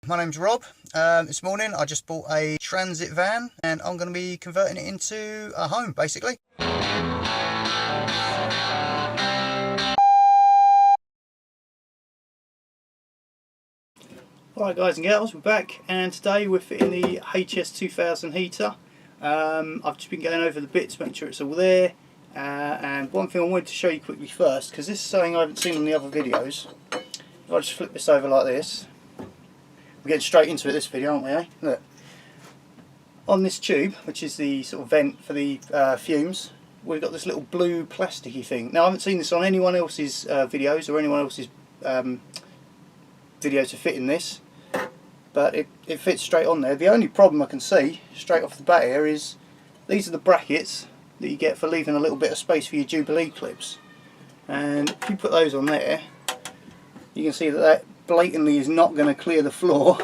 My name's Rob. This morning I just bought a transit van and I'm going to be converting it into a home basically. Alright guys and girls, we're back and today we're fitting the HS2000 heater. I've just been going over the bits, making sure it's all there. And one thing I wanted to show you quickly first, because this is something I haven't seen on the other videos. If I just flip this over like this, we're getting straight into it this video, aren't we, eh? Look. On this tube, which is the sort of vent for the fumes, we've got this little blue plasticky thing. Now I haven't seen this on anyone else's videos or anyone else's video to fit in this, but it fits straight on there. The only problem I can see straight off the bat here is these are the brackets that you get for leaving a little bit of space for your Jubilee clips, and if you put those on there you can see that that blatantly is not going to clear the floor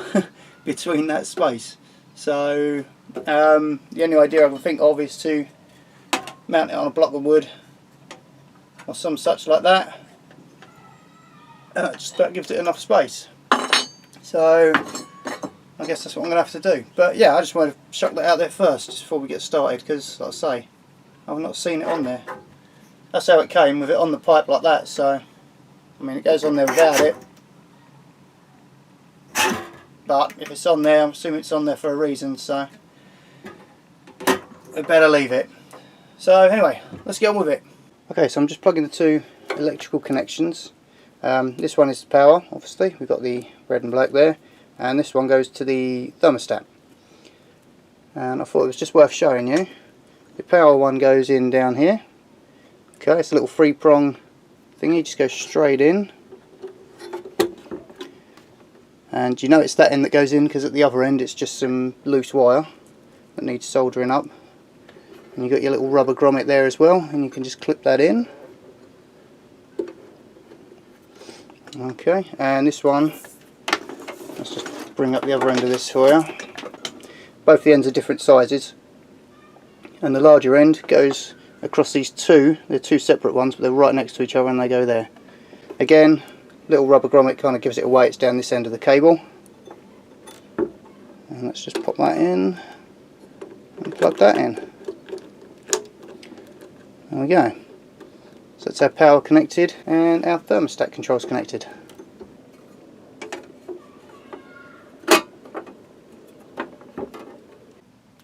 between that space. So the only idea I can think of is to mount it on a block of wood or some such like that. Just that gives it enough space. So I guess that's what I'm going to have to do. But yeah, I just want to chuck that out there first just before we get started, because like I say, I've not seen it on there. That's how it came, with it on the pipe like that. So I mean, it goes on there without it, but if it's on there, I'm assuming it's on there for a reason, so we better leave it. So anyway, let's get on with it. Okay, so I'm just plugging the two electrical connections. This one is power, obviously, we've got the red and black there, and this one goes to the thermostat. And I thought it was just worth showing you. The power one goes in down here. Okay, it's a little 3-prong thingy, just goes straight in. And you notice that end that goes in because at the other end it's just some loose wire that needs soldering up. And you've got your little rubber grommet there as well, and you can just clip that in. Okay, and this one, let's just bring up the other end of this for you. Both the ends are different sizes, and the larger end goes across these two. They're two separate ones, but they're right next to each other and they go there. Again, little rubber grommet kind of gives it away. It's down this end of the cable. And let's just pop that in and plug that in. There we go. So that's our power connected and our thermostat controls connected.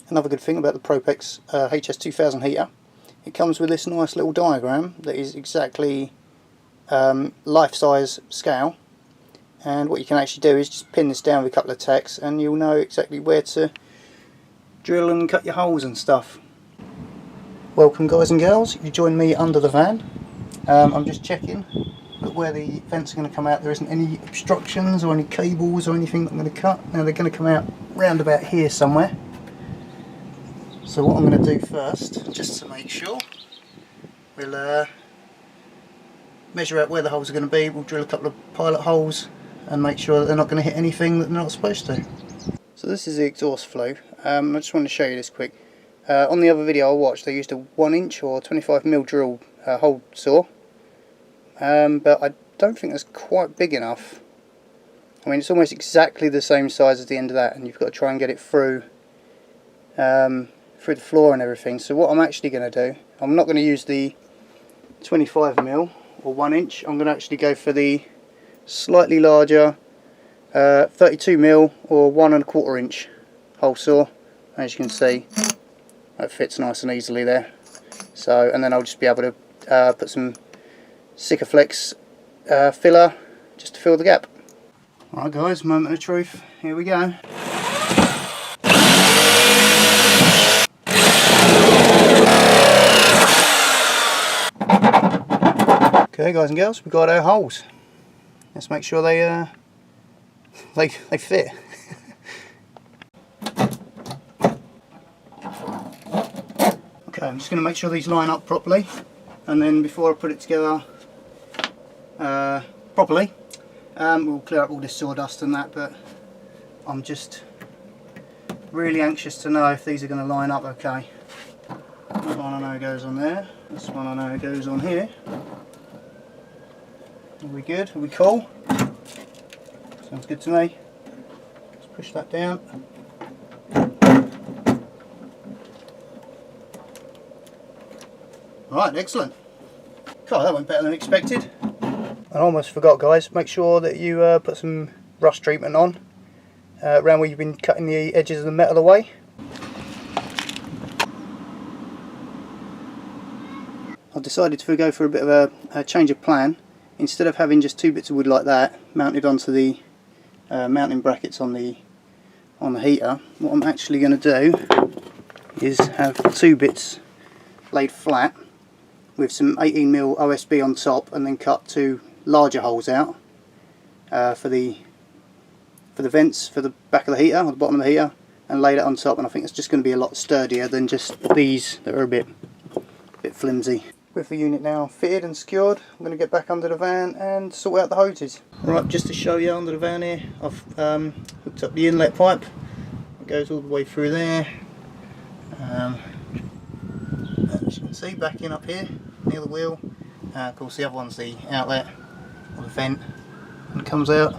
Another good thing about the Propex HS2000 heater, it comes with this nice little diagram that is exactly life-size scale, and what you can actually do is just pin this down with a couple of tacks and you'll know exactly where to drill and cut your holes and stuff. Welcome guys and girls, you join me under the van. I'm just checking that where the vents are going to come out there isn't any obstructions or any cables or anything that I'm going to cut. Now they're going to come out round about here somewhere. So what I'm going to do first, just to make sure, we'll measure out where the holes are going to be. We'll drill a couple of pilot holes and make sure that they're not going to hit anything that they're not supposed to. So this is the exhaust flow. I just want to show you this quick. On the other video I watched, they used a 1" or 25mm drill hole saw, but I don't think that's quite big enough. I mean, it's almost exactly the same size as the end of that, and you've got to try and get it through the floor and everything. So what I'm actually going to do, I'm not going to use the 25mm or 1". I'm going to actually go for the slightly larger 32mm or 1¼ hole saw. As you can see, that fits nice and easily there. So, and then I'll just be able to put some Sikaflex filler just to fill the gap. Alright guys, moment of truth, here we go. Okay guys and girls, we've got our holes. Let's make sure they fit. Okay, I'm just going to make sure these line up properly, and then before I put it together properly, we'll clear up all this sawdust and that, but I'm just really anxious to know if these are going to line up okay. That one I know goes on there, this one I know goes on here. Are we good? Are we cool? Sounds good to me. Push that down. Right, excellent. God, that went better than expected. I almost forgot, guys, make sure that you put some rust treatment on around where you've been cutting the edges of the metal away. I've decided to go for a bit of a change of plan. Instead of having just two bits of wood like that mounted onto the mounting brackets on the heater, what I'm actually going to do is have two bits laid flat with some 18mm OSB on top, and then cut two larger holes out for the vents for the back of the heater, or the bottom of the heater, and laid it on top. And I think it's just going to be a lot sturdier than just these that are a bit flimsy. With the unit now fitted and secured, I'm going to get back under the van and sort out the hoses. Right, just to show you under the van here, I've hooked up the inlet pipe. It goes all the way through there. As you can see, backing up here near the wheel. Of course, the other one's the outlet or the vent, and it comes out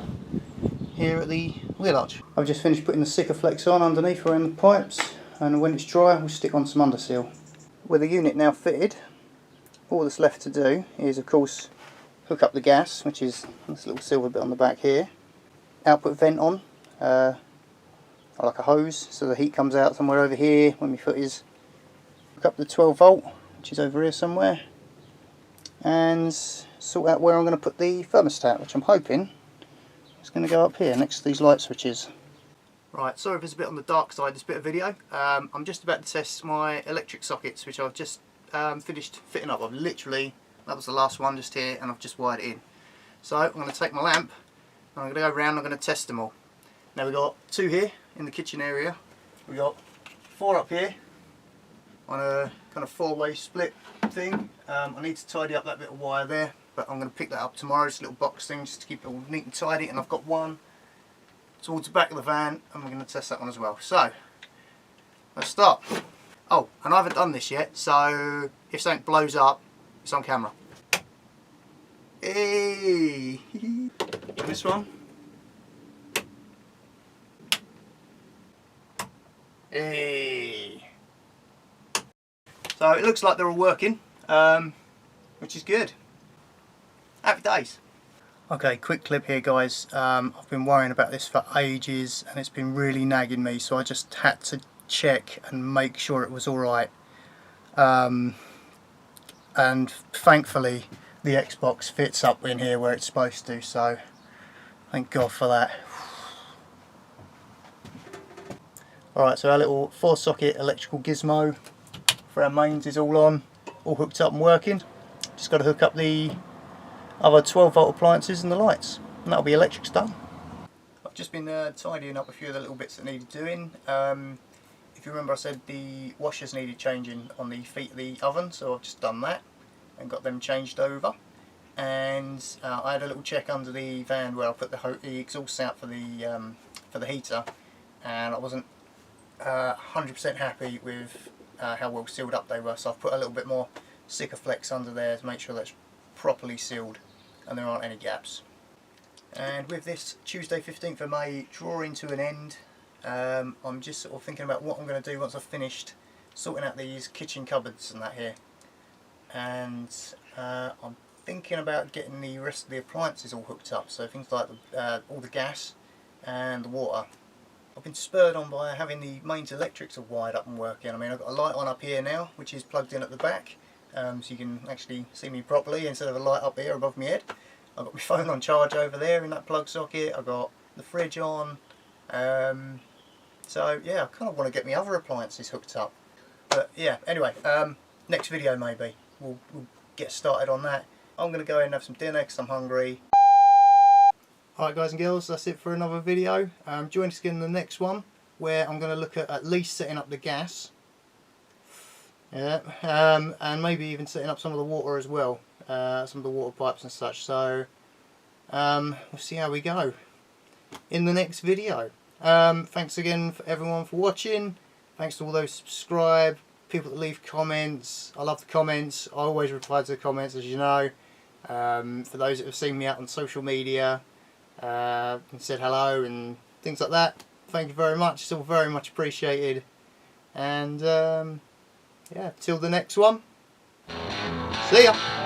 here at the wheel arch. I've just finished putting the Sikaflex on underneath around the pipes, and when it's dry, we'll stick on some underseal. With the unit now fitted, all that's left to do is, of course, hook up the gas, which is this little silver bit on the back here. Output vent on, like a hose, so the heat comes out somewhere over here when my foot is. Hook up the 12 volt, which is over here somewhere, and sort out where I'm going to put the thermostat, which I'm hoping is going to go up here next to these light switches. Right, sorry if it's a bit on the dark side, this bit of video. I'm just about to test my electric sockets, which I've just finished fitting up. I've literally, that was the last one just here, and I've just wired it in. So I'm going to take my lamp, and I'm going to go around and I'm going to test them all. Now we've got two here in the kitchen area. We've got four up here on a kind of four-way split thing. I need to tidy up that bit of wire there, but I'm going to pick that up tomorrow. It's a little box thing just to keep it all neat and tidy. And I've got one towards the back of the van, and we're going to test that one as well. So let's start. Oh, and I haven't done this yet, so if something blows up, it's on camera. Hey! And this one. Hey! So it looks like they're all working, which is good. Happy days. Okay, quick clip here, guys. I've been worrying about this for ages, and it's been really nagging me, so I just had to check and make sure it was alright. And thankfully the Xbox fits up in here where it's supposed to, so thank God for that. Alright, so our little 4-socket electrical gizmo for our mains is all on, all hooked up and working. Just got to hook up the other 12 volt appliances and the lights, and that'll be electrics done. I've just been tidying up a few of the little bits that needed doing. If you remember, I said the washers needed changing on the feet of the oven, so I've just done that and got them changed over. And I had a little check under the van where I put the exhaust out for the heater, and I wasn't 100% happy with how well sealed up they were, so I've put a little bit more Sikaflex under there to make sure that's properly sealed and there aren't any gaps. And with this Tuesday 15th of May drawing to an end, I'm just sort of thinking about what I'm going to do once I've finished sorting out these kitchen cupboards and that here. And I'm thinking about getting the rest of the appliances all hooked up, so things like all the gas and the water. I've been spurred on by having the mains electrics all wired up and working. I mean, I've got a light on up here now, which is plugged in at the back, so you can actually see me properly instead of a light up here above my head. I've got my phone on charge over there in that plug socket. I've got the fridge on. So yeah, I kind of want to get my other appliances hooked up. But yeah, anyway, next video maybe. We'll get started on that. I'm going to go in and have some dinner because I'm hungry. Alright guys and girls, that's it for another video. Join us again in the next one, where I'm going to look at least setting up the gas. Yeah, and maybe even setting up some of the water as well. Some of the water pipes and such. So we'll see how we go in the next video. Thanks again for everyone for watching. Thanks to all those subscribe, people that leave comments. I love the comments. I always reply to the comments, as you know. For those that have seen me out on social media and said hello and things like that, thank you very much. It's all very much appreciated. And yeah, till the next one. See ya.